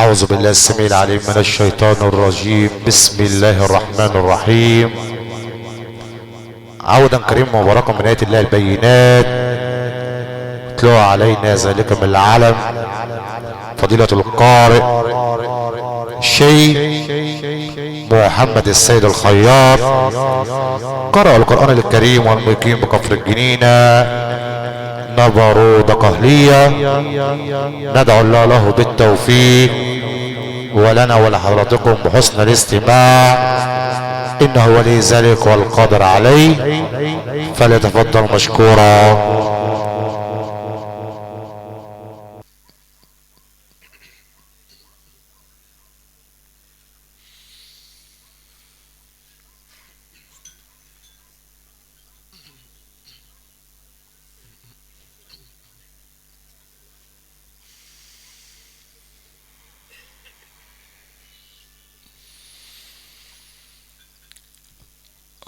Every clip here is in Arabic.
أعوذ بالله السميع العليم من الشيطان الرجيم. بسم الله الرحمن الرحيم. عودا كريما مباركا من آيات الله البينات تلو علينا ذلك من العلم فضيلة القارئ الشيخ محمد السيد الخياط، قرأ القرآن الكريم والمقيم بكفر الجنينة نبرود قهلية. ندعو الله له بالتوفيق ولنا ولحضراتكم بحسن الاستماع، انه ولي ذلك والقادر عليه، فليتفضل مشكورا.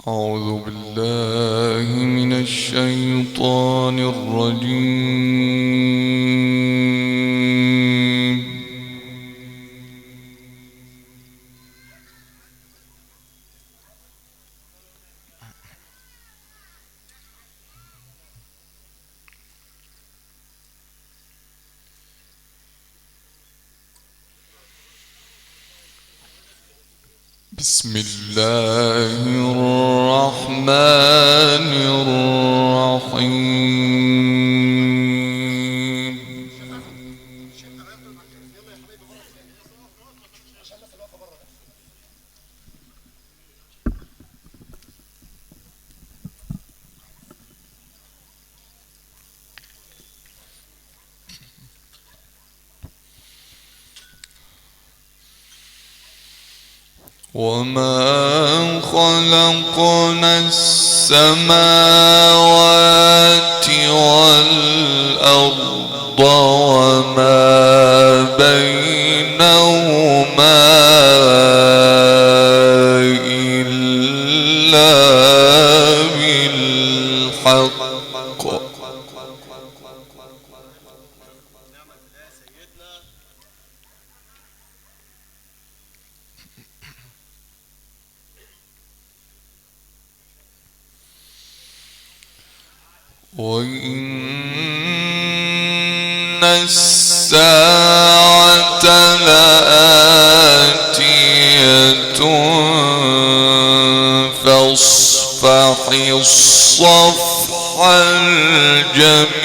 أعوذ بالله من الشيطان الرجيم. بسم الله الرحمن الرحيم. وما خلقنا السماوات والأرض وما بينهما إلا بالحق. وإن الساعة لآتية فاصفح الصفح الجميل.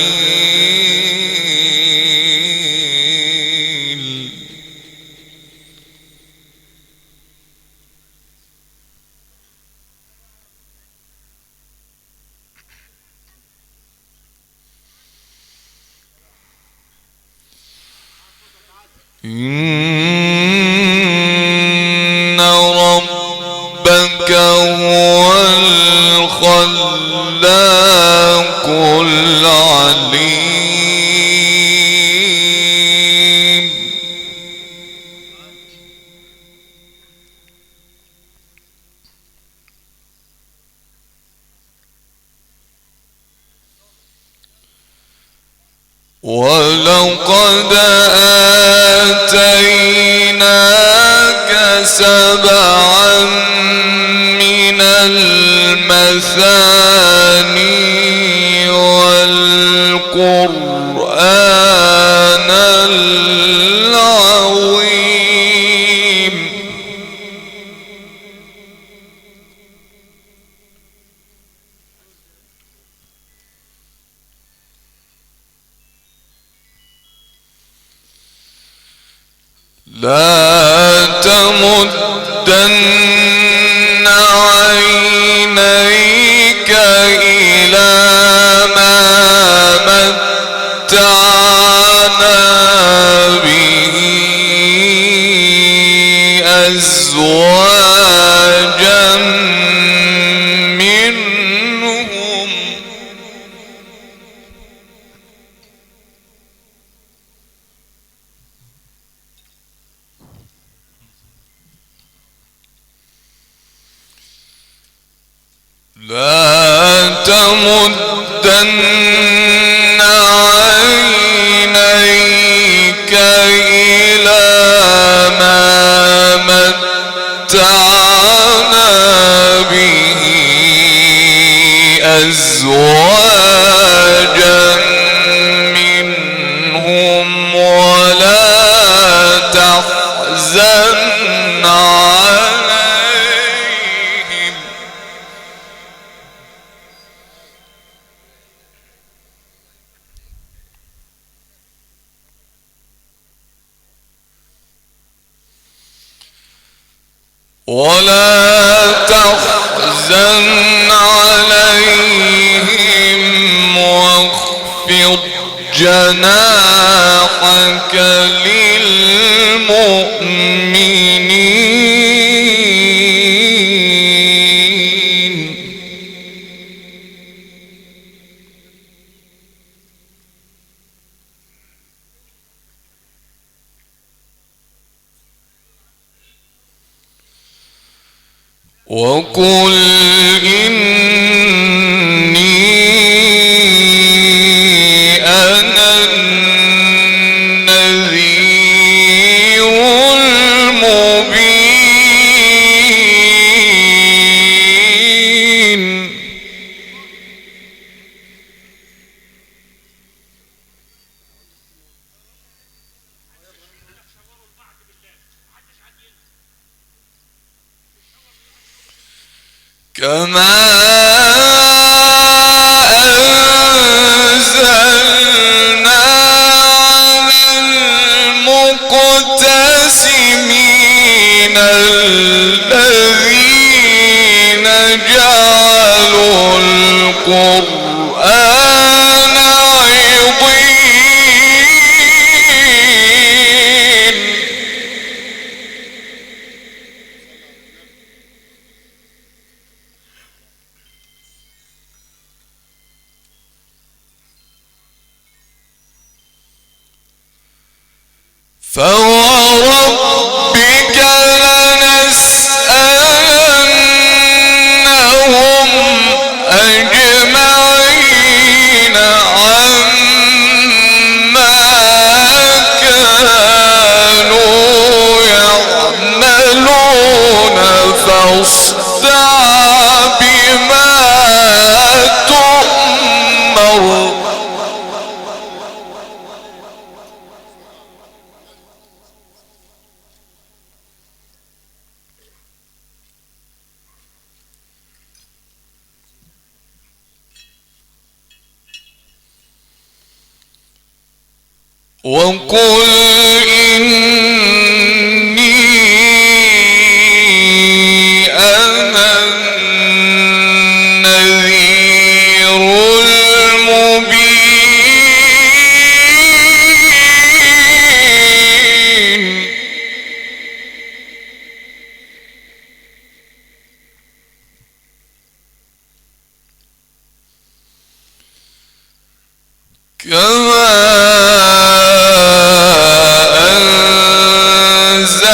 إن ربك هو الخلاق العليم. ولقد آتيناك سبعا من المثاني والقرآن العظيم. لا تمدن عينيك إلى ما متعنا به أزواجا منهم لا تمدن عينيك إلى به أزواجا منهم ولا تحزن عليهم واخفض جناحك للمؤمنين وقل إني أنا النذير المبين كما أنزلنا على المقتسمين الذين جعلوا القرآن عضين فوربك لنسألنهم أجمعين عما كانوا يعملون فاصدع بما تؤمر وقل إني أنا النذير المبين كما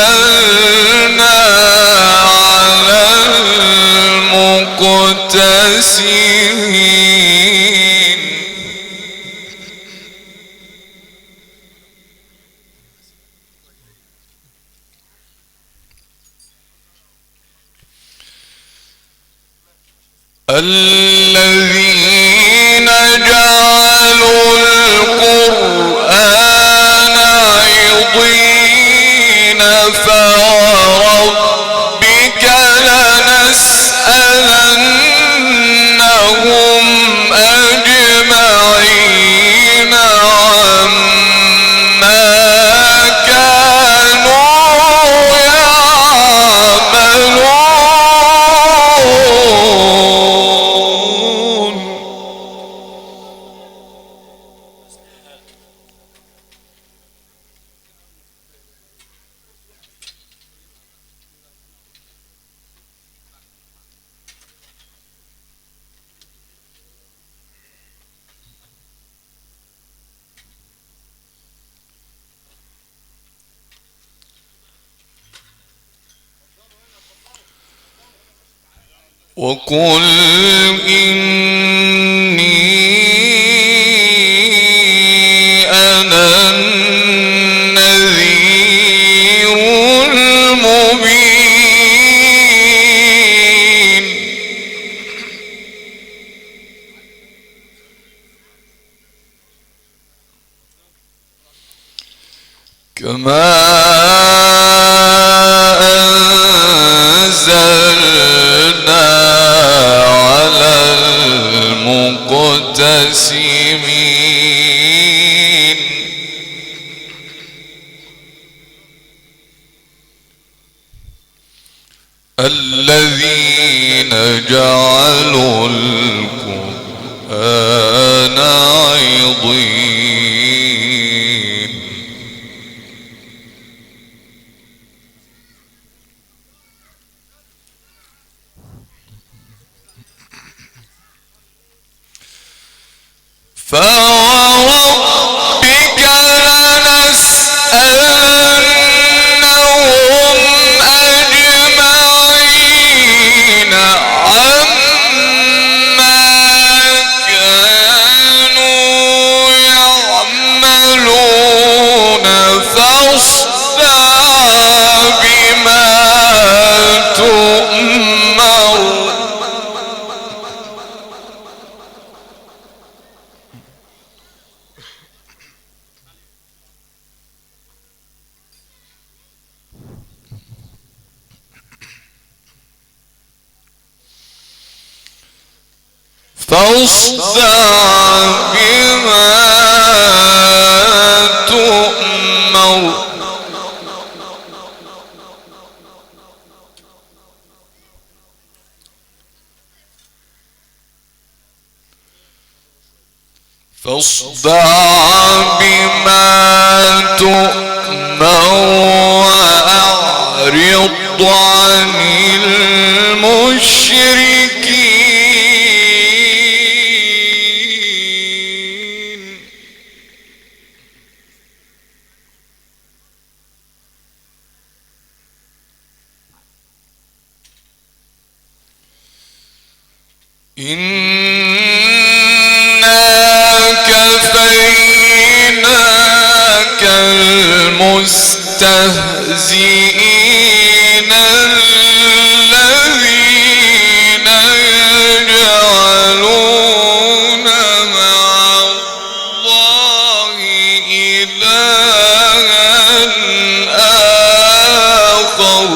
أنزلنا على المقتسمين الذين جعلوا القرآن عضين فوربك لنسألنهم أجمعين عما كانوا يعملون وقل إني أنا النذير المبين كما أنزلنا على المقتسمين الذين جعلوا القرآن عضين فوربك لنسألنهم أجمعين عما كانوا يعملون فاصدع بما تؤمر فاصدع بما تؤمر فاصدع بما تؤمر وأعرض عن المشركين كفيناك المستهزئين الذين يجعلون مع الله إلها آخر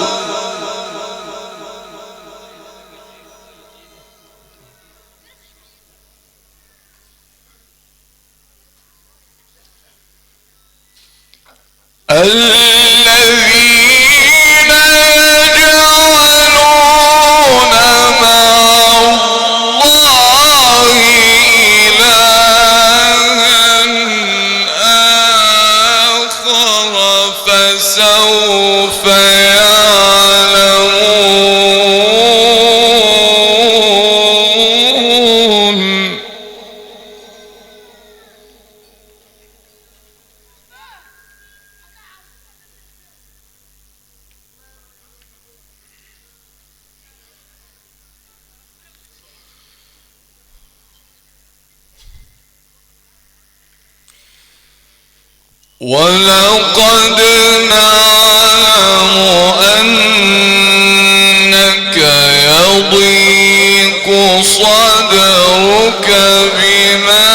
الذين يجعلون مع الله إلها آخر فسوف يعلمون ولقد نعلم أنك يضيق صدرك بما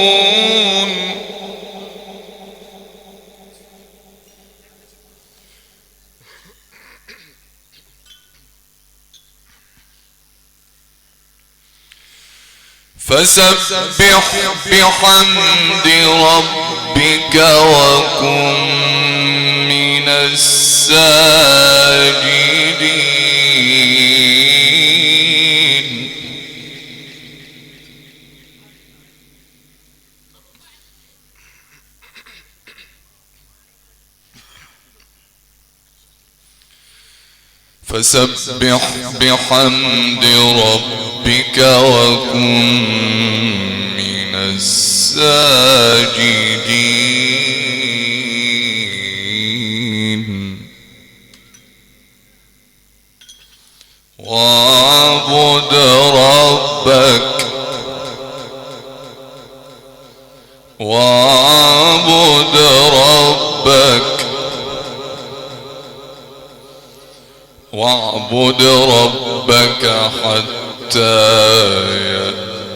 يقولون فسبح بحمد ربك وكن من الساجدين فسبح بحمد ربك وكن من الساجدين واعبد ربك واعبد ربك واعبد ربك حتى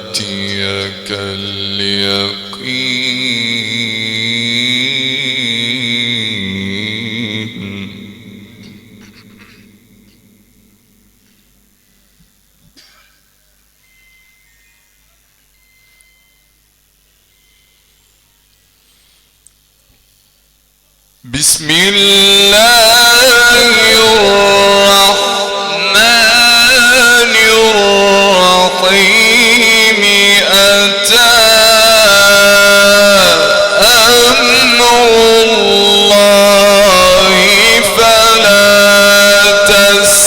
يأتيك اليقين. بسم الله الرحمن الرحيم. أتى أمر الله فلا تستعجلوه.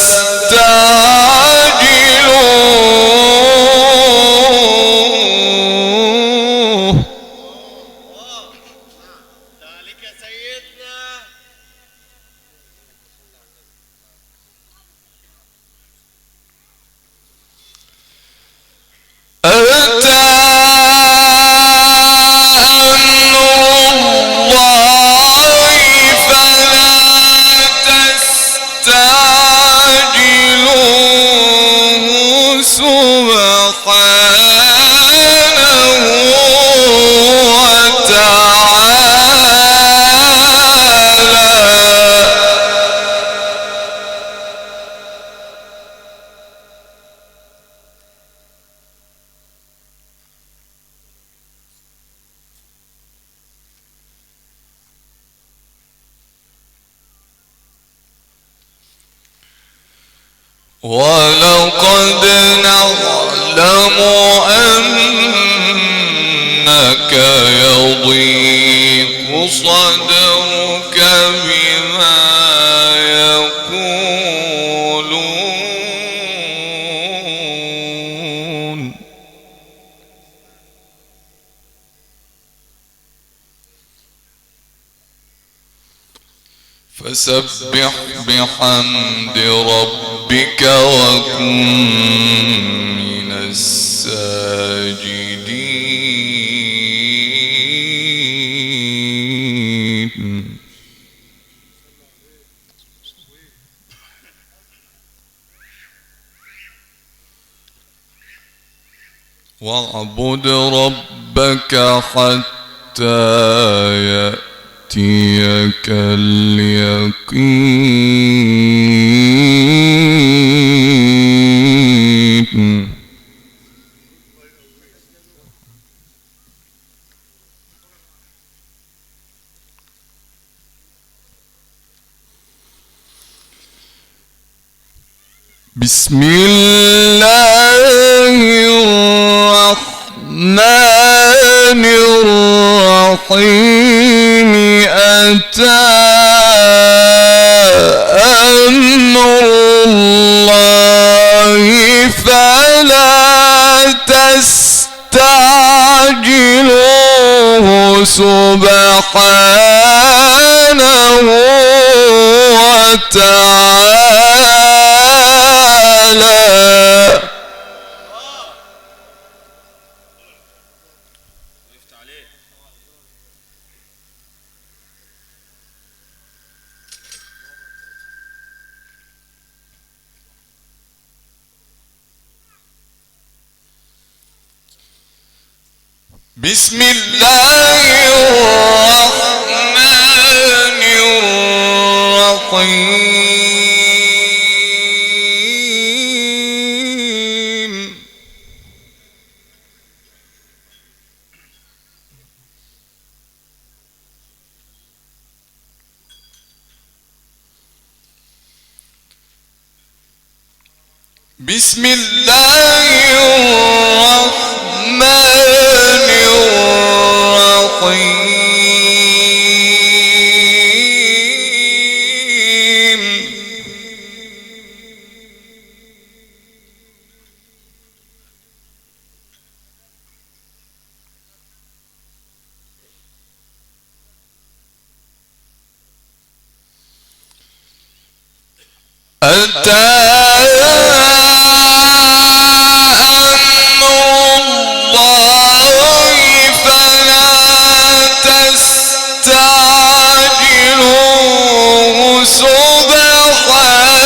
ذلك سيدنا. أتى أمر الله فلا تستعجلوه سبحانه ولقد نعلم أنك يضيق صدرك بما يقولون. فسبح بحمد ربك وكن من الساجدين. واعبد ربك حتى يأتيك اليقين. بسم الله الرحمن الرحيم. أتى أمر الله فلا تستعجلوه سبحانه وتعالى. بسم الله الرحمن الرحيم. بسم الله الرحمن الرحيم. أتى سبحانه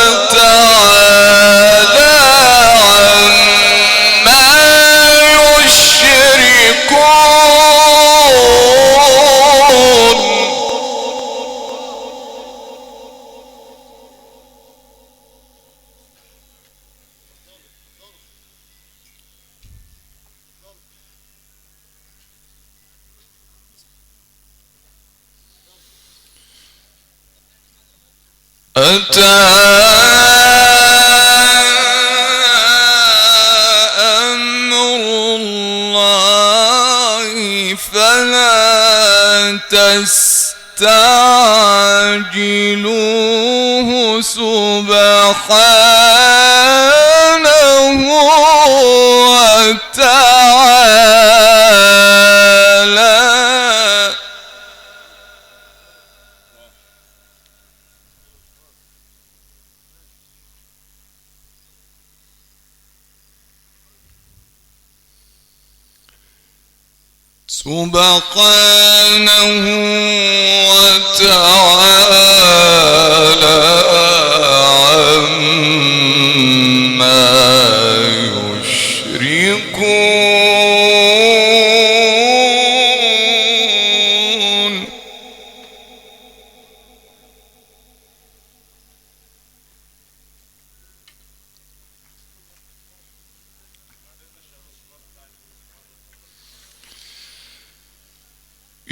وتعالى أتى أمر الله فلا تستعجلوه سبحانه وتعالى. سبحانه وتعالى عما يشركون.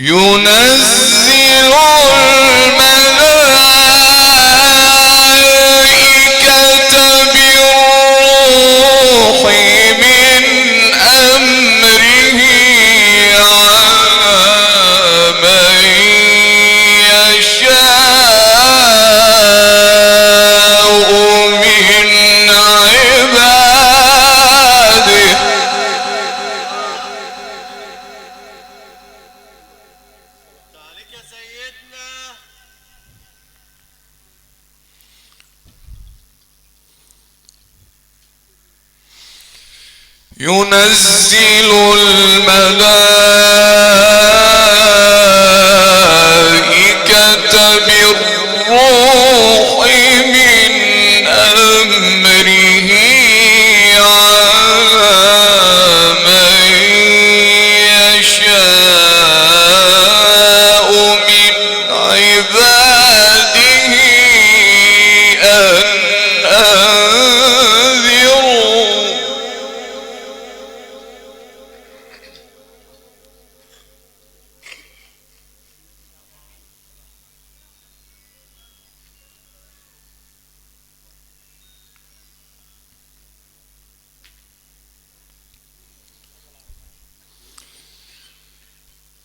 ينزل الملائكة بالروح من أمره على من يشاء من عباده. عليك يا سيدنا. ينزل الملائكة بالروح من أمره على من يشاء من عباده أن أنذروا.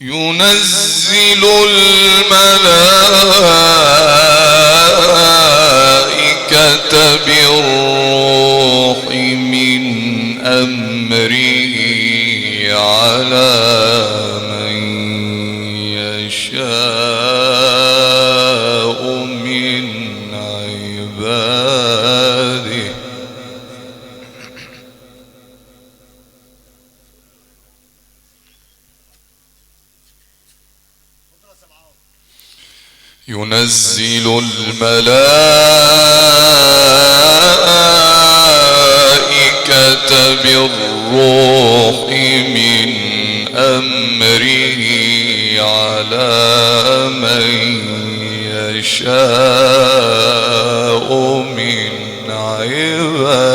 ينزل الملائكة بالروح من أمره على من يشاء من عباده. ينزل الملائكة بالروح من أمره على من يشاء من عباده.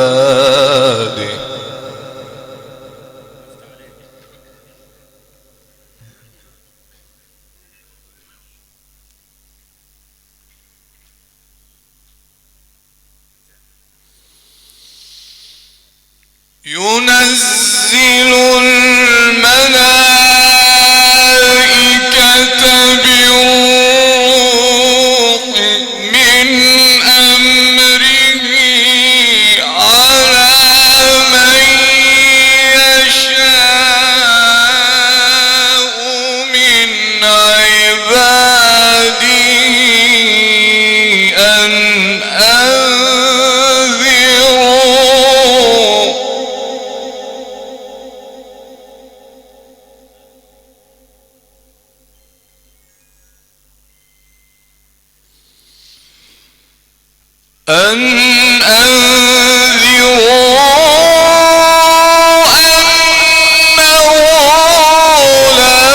ينزل الملائكة بالروح من أمره على من يشاء من عباده أن أنذروا. أن أنذروا أنه لا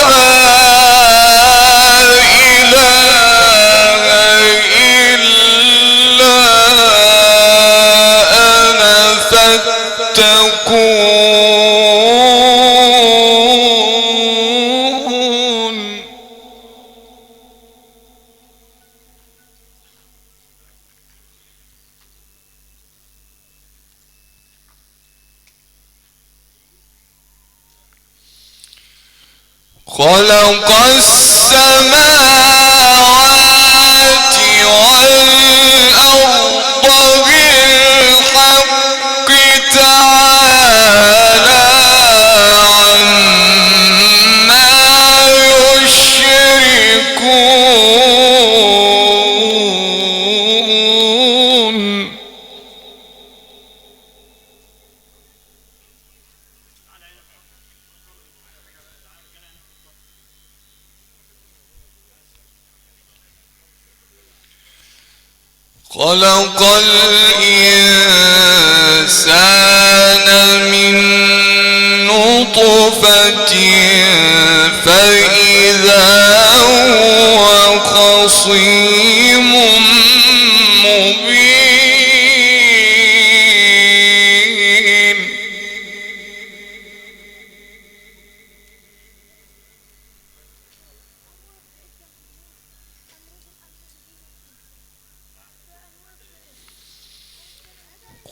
إله إلا أنا فاتقون. خلق السماوات والأرض بالحق تعالى عما يشركون خلق الإنسان من نطفة فإذا هو خصيم مبين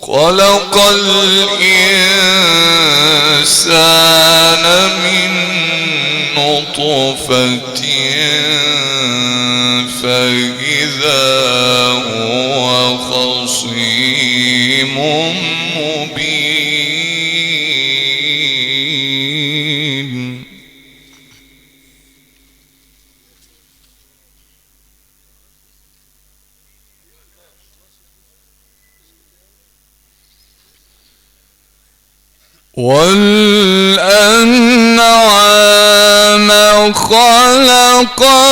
خلق الإنسان من نطفة فإذا هو خصيم مبين والأنعام خلقها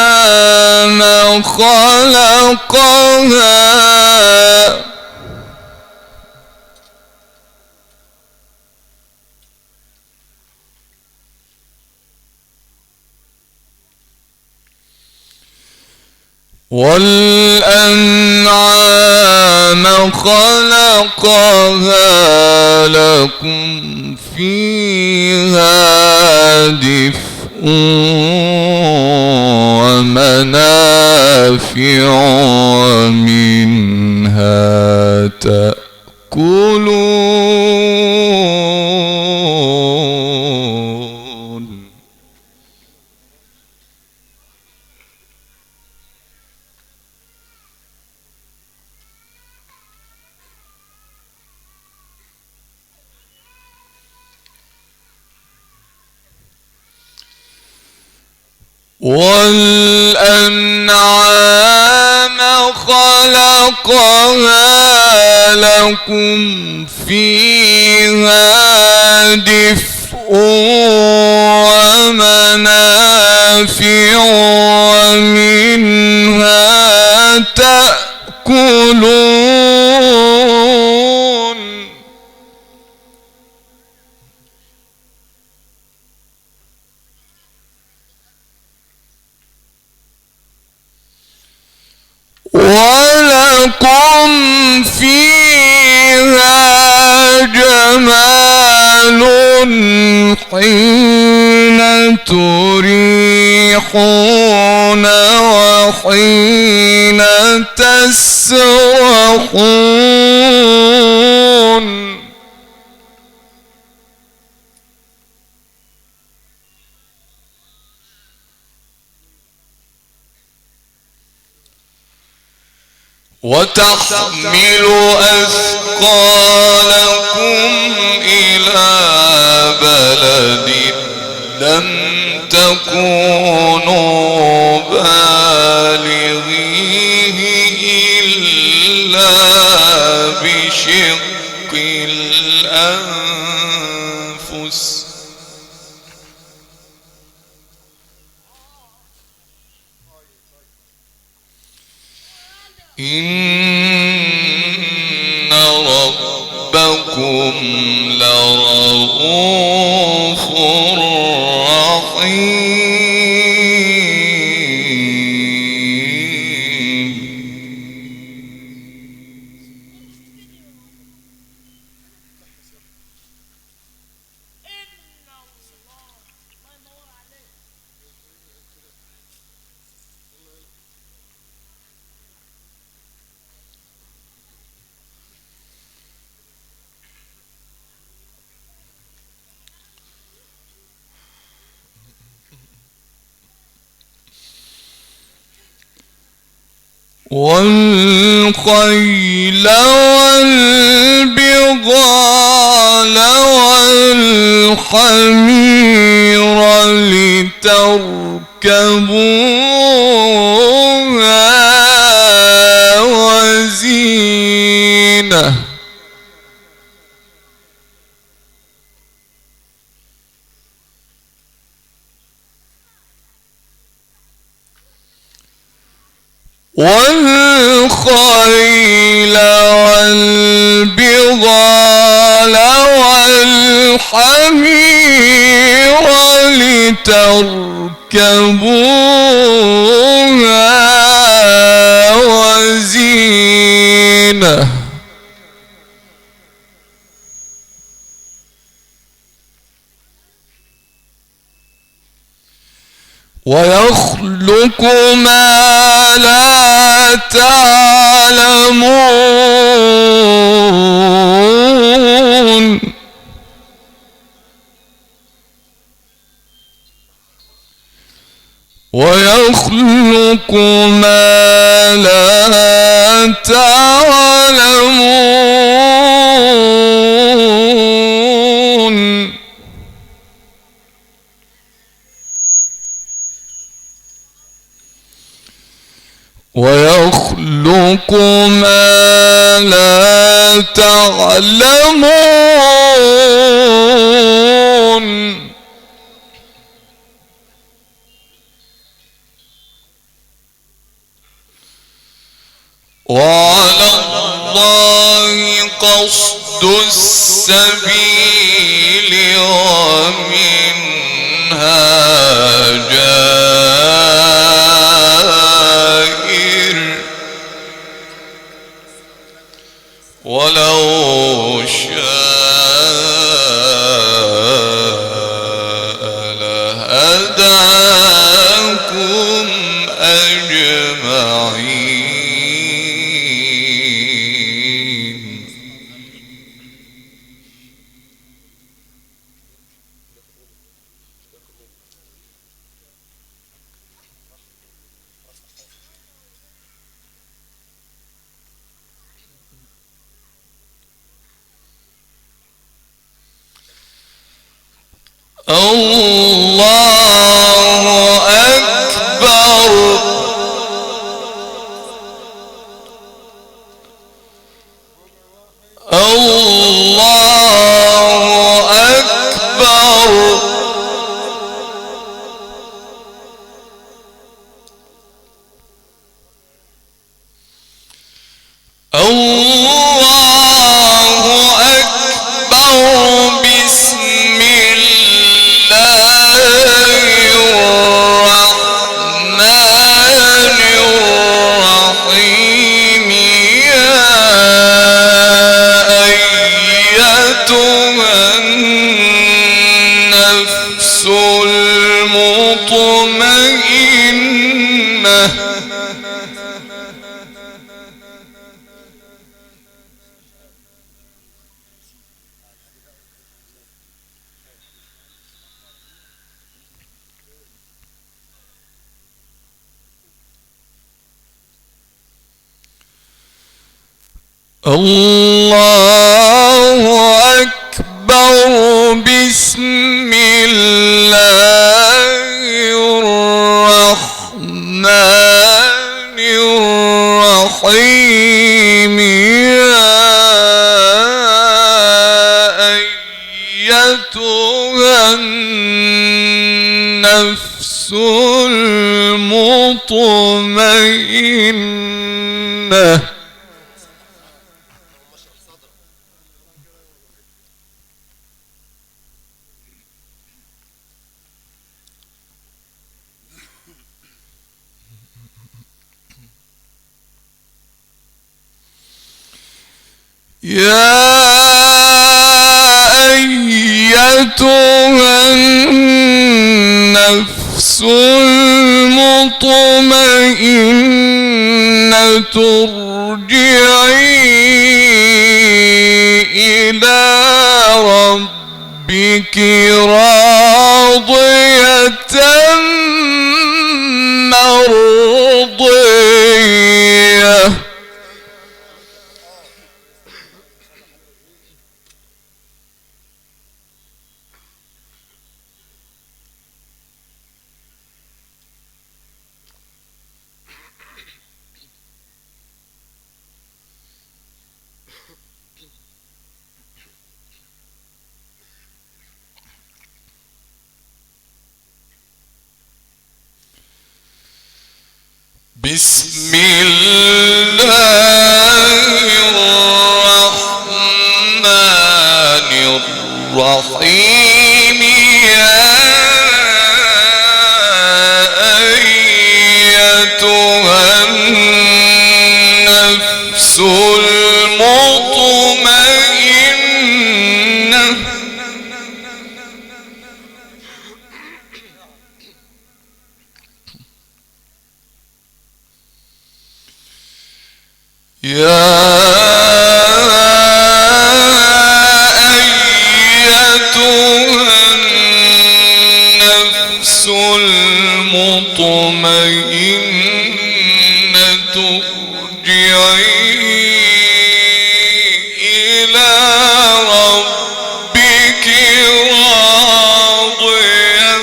والأنعام خلقها والأنعام خلقها لكم فيها دفء ومنافع ومنها تأكلون والأنعام خلقها لكم فيها دفء ومنافع ومنها تأكلون ولكم فيها جمال حين تريحون وحين تسرحون وتحمل أثقالكم إلى بلد لم تكونوا بالغيه إلا بشق الأنفس إن ربكم لرؤوف رحيم والخيل والبغال والحمير لتركبوها وزينة والخيل والبغال والحمير لتركبوها وزينة ويخلق ما لا تعلمون ويخلق ما لا تعلمون ويخلق ما لا تعلمون وعلى الله قصد السبيل ومنها جائر ولو شاء لهداكم أجمعين الله أكبر الله أكبر الله أكبر بسم الله الرحمن الرحيم يا أيتها النفس المطمئنة الله أكبر بسم الله الرحمن الرحيم يا أيتها النفس المطمئنة يا أيتها النفس المطمئنة ارجعي إلى ربك راضية مرضية بسم الله الرحمن الرحيم يا أيتها النفس المطمئنة يا أيتها النفس المطمئنة ارجعي إلى ربك راضية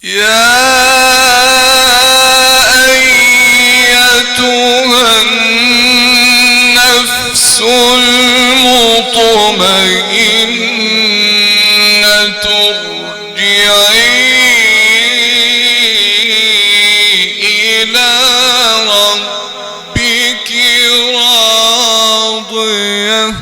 يا أيتها النفس المطمئنة ارجعي إلى ربك راضية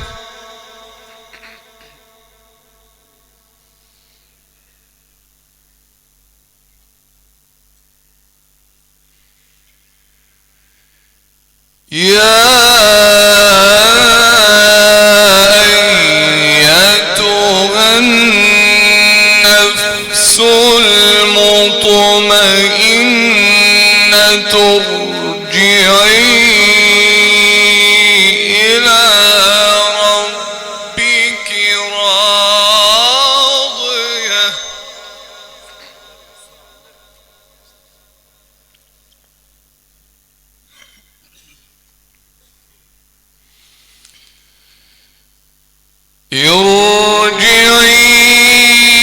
يا أيتها النفس المطمئنة ارجعي إلى ربك راضية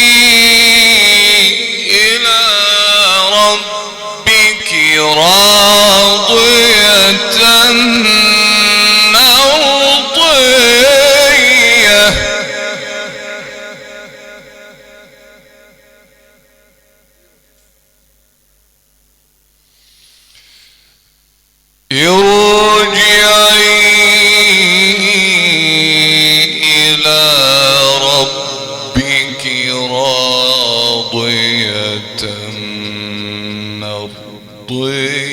ارجعي إلى ربك راضية مرضية ارجعي إلى ربك راضية مرضية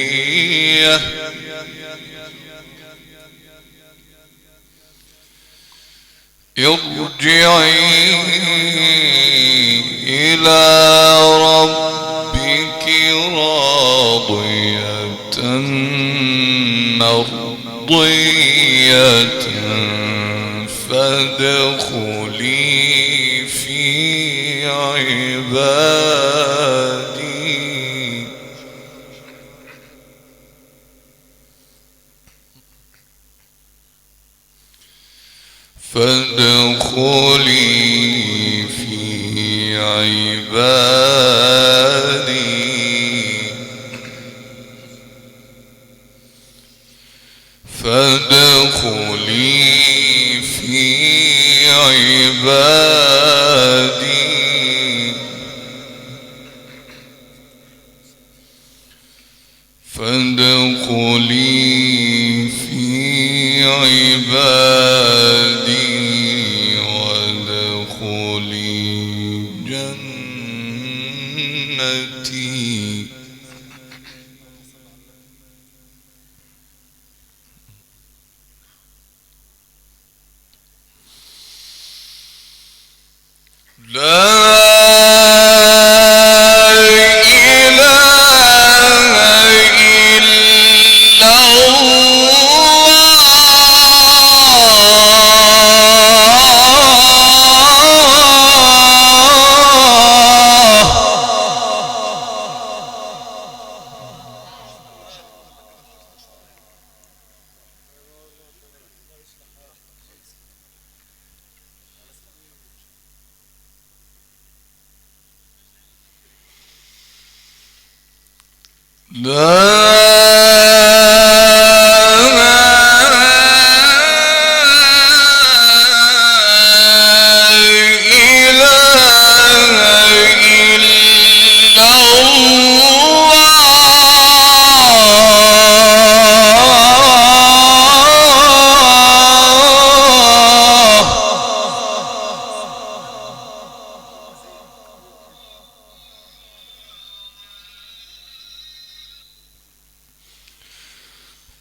ارجعي إلى ربك راضية مرضية فادخلي في عبادي فادخلي في عبادي فادخلي في عبادي فادخلي في عبادي وادخلي جنتي لا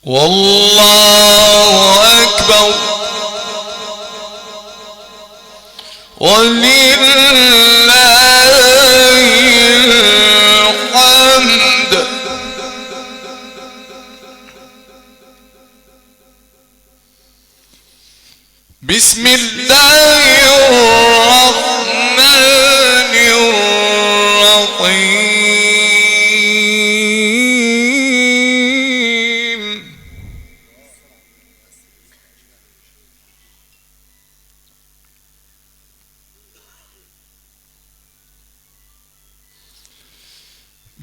والله أكبر ولله الحمد. بسم الله الرحمن الرحيم.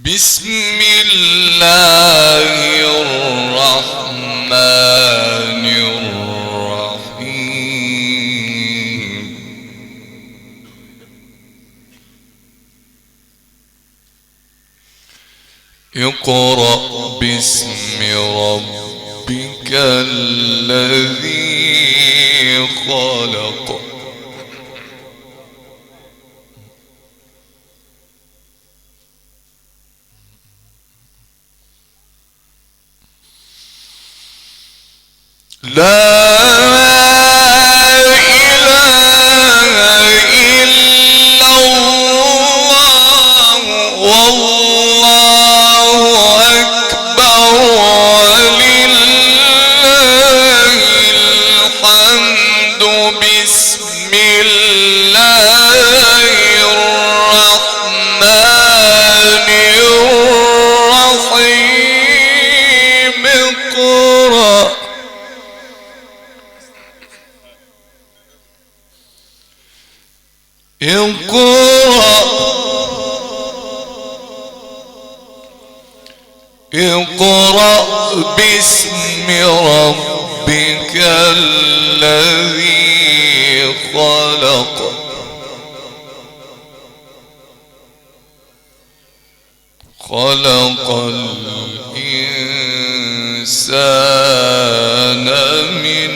بسم الله الرحمن الرحيم. اقرأ باسم ربك الذي خلق. لا إله إلا الله والله أكبر ولله الحمد. بسم الله الرحمن الرحيم. اقرأ اقرأ باسم ربك الذي خلق. خلق الإنسان من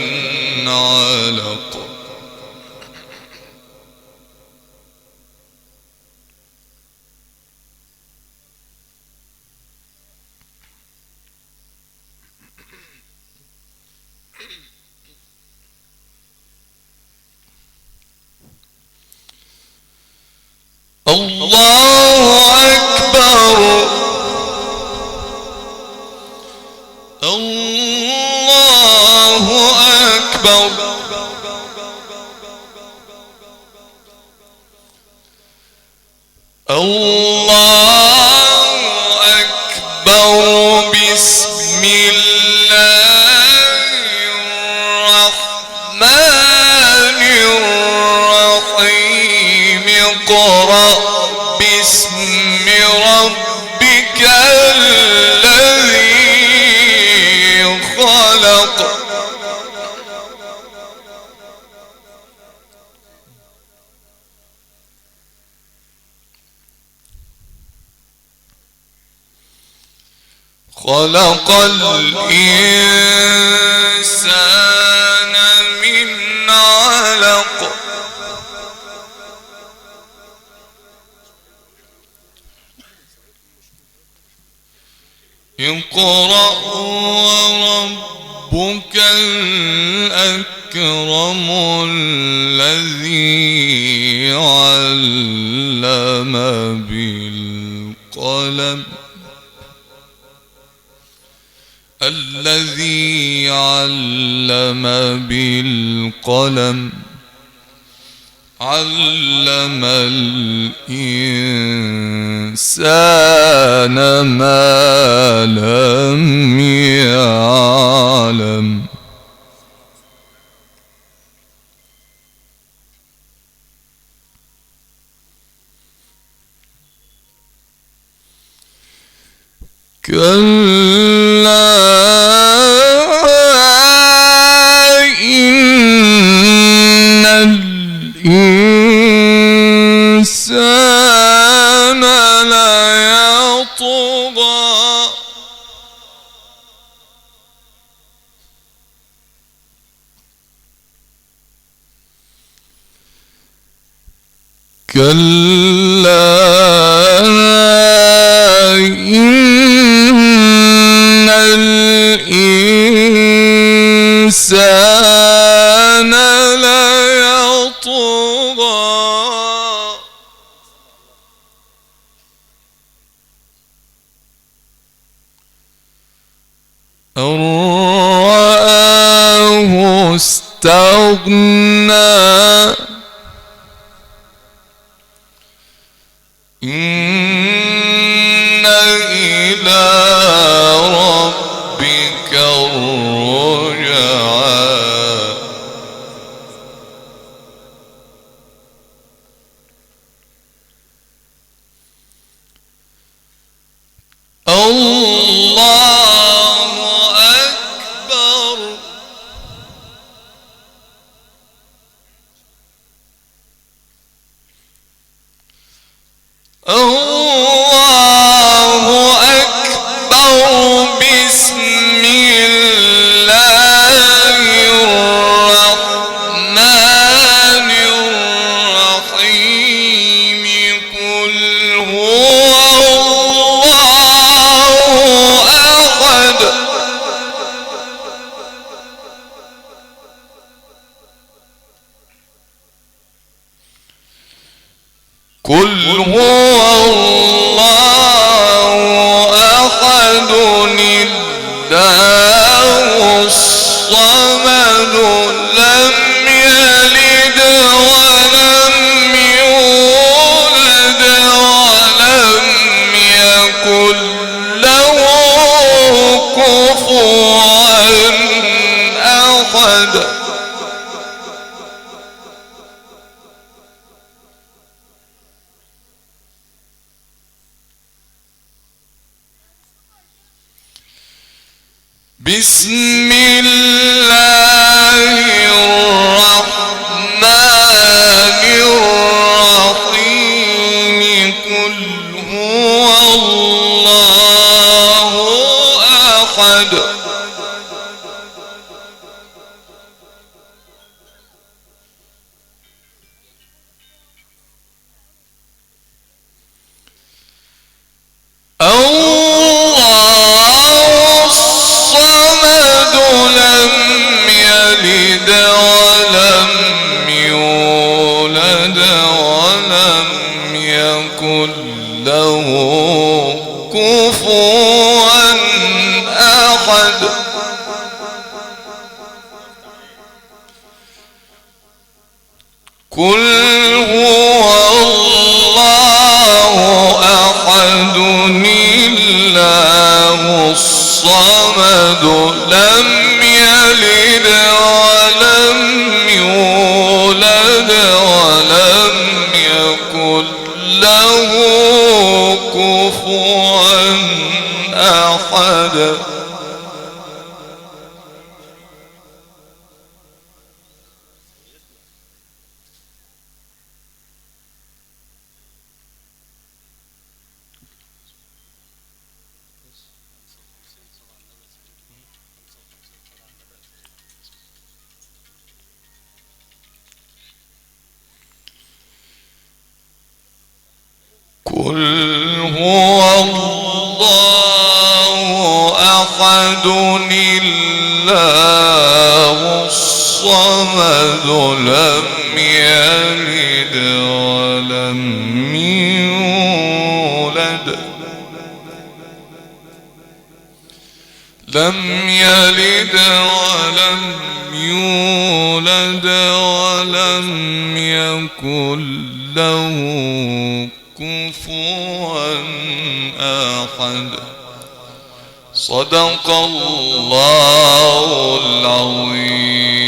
علق. الله أكبر الله أكبر الله أكبر. بسم الله الرحمن الرحيم. اقرأ باسم ربك الذي خلق. خلق الإنسان من علق. اقرأ وربك الأكرم الذي علم بالقلم. الذي علم بالقلم. علم الإنسان ما لم يعلم. كلا إن الإنسان ليطغى. كلا إن الإنسان الإنسان ليطغى أن رآه استغنى إن إلى ربك الرجعى الله أكبر الله أكبر بسم الله الرحمن الرحيم قل هو الله أحد قل هو الله أحد الله الصمد لم يلد ولم يولد ولم يكن له كفوا أحد بسم الله الرحمن الرحيم قل هو الله أحد له كفوا أحد قل هو الله أحد الله الصمد لم يلد ولم يولد ولم يكن له كفوا أحد قل هو الله أحد الله الصمد لم يلد ولم يولد ولم يولد ولم يكن له كفوا أحد صدق الله العظيم.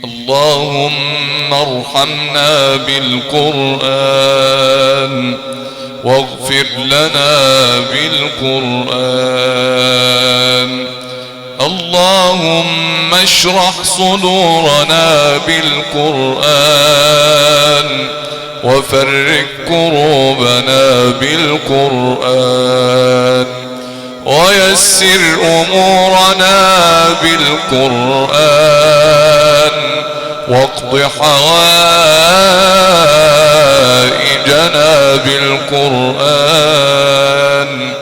اللهم ارحمنا بالقرآن واغفر لنا بالقرآن. اللهم اشرح صدورنا بالقرآن وفرج كروبنا بالقرآن ويسر أمورنا بالقرآن واقض حوائجنا بالقرآن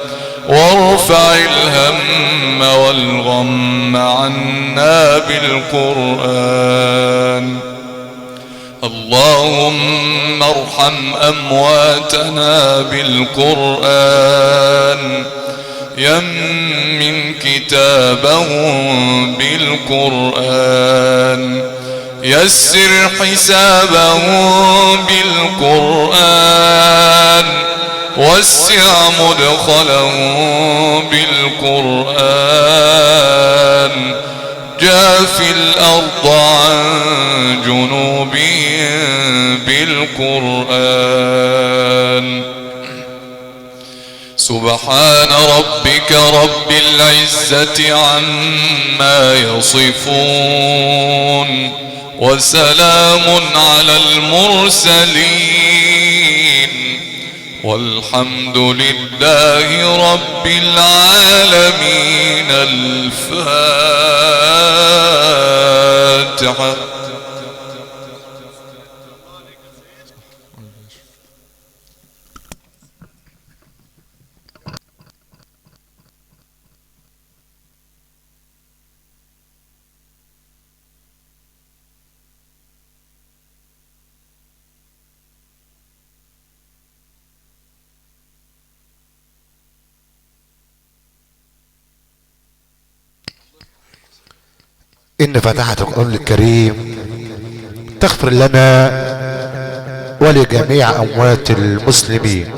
وارفع الهم والغم عنا بالقرآن. اللهم ارحم أمواتنا بالقرآن، يمن كتابهم بالقرآن، يسر حسابهم بالقرآن، وسع مدخلهم بالقرآن، جاف الأرض عن جنوبهم بالقرآن. سبحان ربك رب العزة عما يصفون، وسلام على المرسلين، والحمد لله رب العالمين. الفاتحة. إن فتحة القرآن الكريم تغفر لنا ولجميع أموات المسلمين.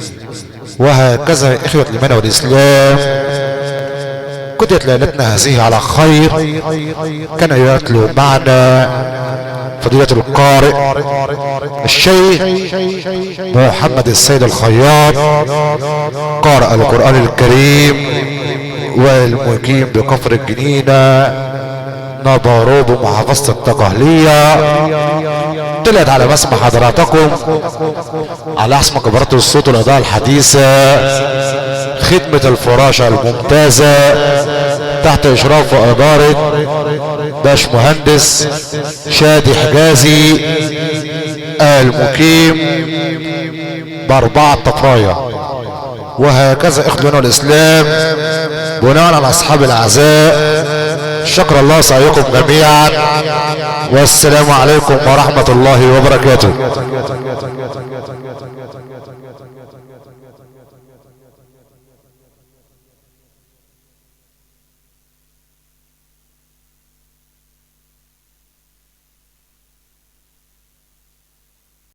وهكذا إخوة الإيمان والإسلام كتبت ليلتنا هذه على خير. كان يتلو معنا فضيلة القارئ الشيخ محمد السيد الخياط، قارئ القرآن الكريم والمقيم بكفر الجنينة نبروب محافظة الدقهلية. طلعت على مسمع حضراتكم على اسم كبرات الصوت والإضاءة الحديثة خدمة الفراشة الممتازة تحت إشراف وإدارة باش مهندس شادي حجازي المقيم ب4 طفايا. وهكذا إخواننا الإسلام بناء على أصحاب الأعزاء شكر الله سعيكم جميعا، والسلام عليكم ورحمة الله وبركاته.